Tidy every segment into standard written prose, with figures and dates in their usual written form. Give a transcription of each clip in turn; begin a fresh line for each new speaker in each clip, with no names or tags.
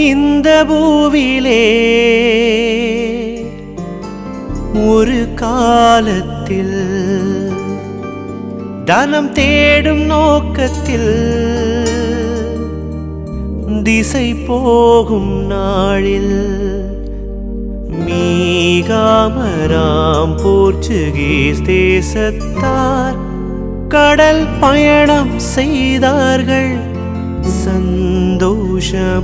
இந்த பூவிலே ஒரு காலத்தில் தனம் தேடும் நோக்கத்தில் திசை போகும் நாளில் மீகாமராம் போர்ச்சுகீஸ் தேசத்தார் கடல் பயணம் செய்தார்கள் சந்தோஷமாய்.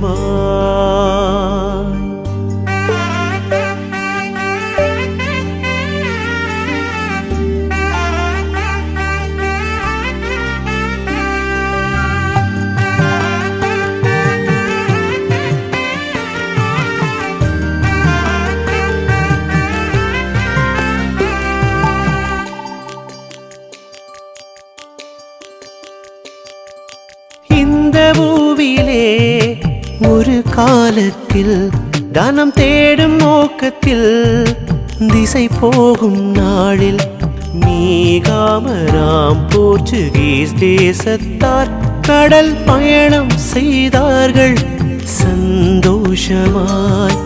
இந்த பூவிலே ஒரு காலத்தில் தனம் தேடும் நோக்கத்தில் திசை போகும் நாளில் மீகாமராம் போர்ச்சுகீஸ் தேசத்தார் கடல் பயணம் செய்தார்கள் சந்தோஷமாய்.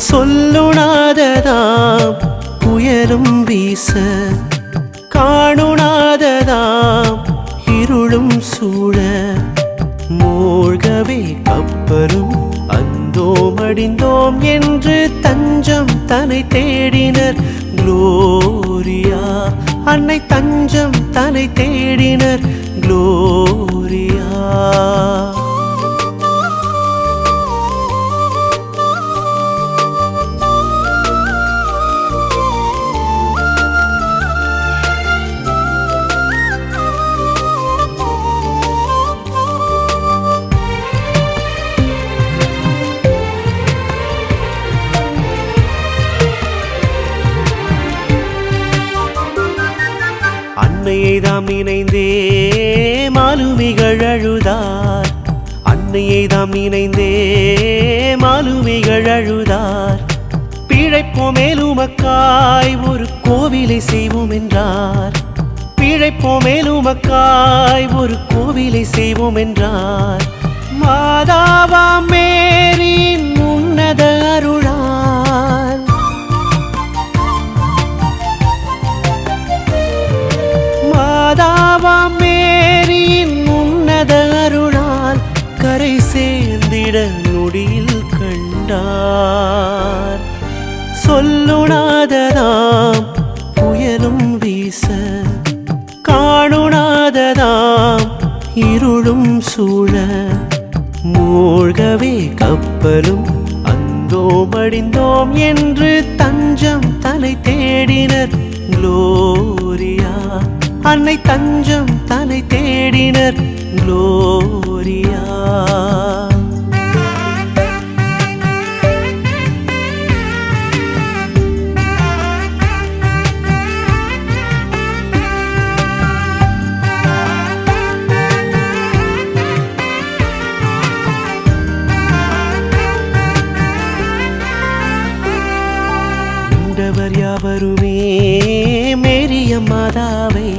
சொல்லுணாததாம் புயலும் வீச, காணுணாததாம் இருளும் சூழ, மூழ்கவே கப்பலும் அந்தோம் அடிந்தோம் என்று தஞ்சம் தன்னை தேடினர் குளோரியா. அன்னை தஞ்சம் தன்னை தேடினர் குளோரியா. அன்னையை தாம் நினைந்தே மாலுமிகள் அழுதார். அன்னையை தாம் நினைந்தே மாலுமிகள் அழுதார். பிழைப்போம் மேலுமக்காய் ஒரு கோவிலை செய்வோம் என்றார். பிழைப்போம் மேலுமக்காய் ஒரு கோவிலை செய்வோம் என்றார். மாதாவாம் மேரியின் உன்னத அருளால் மாதாவாம் மேரியின் உன்னத அருளால் கரை சேர்ந்திட நொடியில் கண்டார். சொல்லுணாததாம் புயலும் வீச, காணுணாததாம் இருளும் சூழ, மூழ்கவே கப்பலும் அந்தோம் அடிந்தோம் என்று தஞ்சம் தன்னை தேடினர் குளோரியா. அன்னை தஞ்சம் தன்னை தேடினர் குளோரியா. மீண்டவர் யாவருமே மேரிய மாதாவை,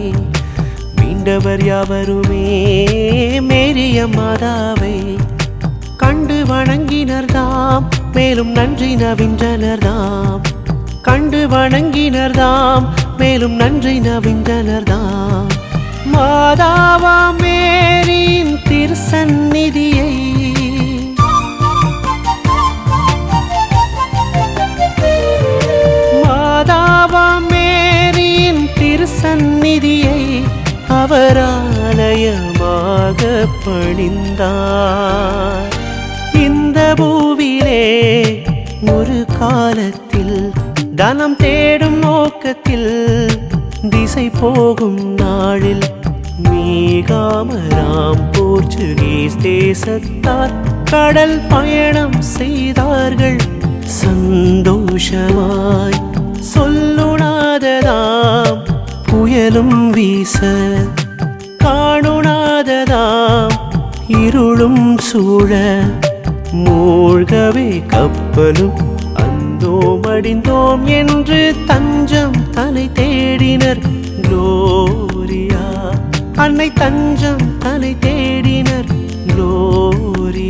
மீண்டவர் யாவருமே மேரிய மாதாவை கண்டு வணங்கினர்தாம் மேலும் நன்றி நவின்றனர்தாம். கண்டு வணங்கினர்தாம் மேலும் நன்றி நவின்றனர்தாம். மாதாவா மேரியின் திருசந்நிதியை மேரியின் திருசந்நிதியை அவர் ஆலயமாக பணிந்தார். இந்த பூவிலே ஒரு காலத்தில் தனம் தேடும் நோக்கத்தில் திசை போகும் நாளில் மீகாமராம் போர்ச்சுகீஸ் தேசத்தார் கடல் பயணம் செய்தார்கள் சந்தோஷமாய். சொல்லுணாததாம் புயலும் வீச, காணுணாததாம் இருளும் சூழ, மூழ்கவே கப்பலும் அந்தோம் அடிந்தோம் என்று தஞ்சம் தன்னை தேடினர் குளோரியா. அன்னை தஞ்சம் தன்னை தேடினர் குளோரியா.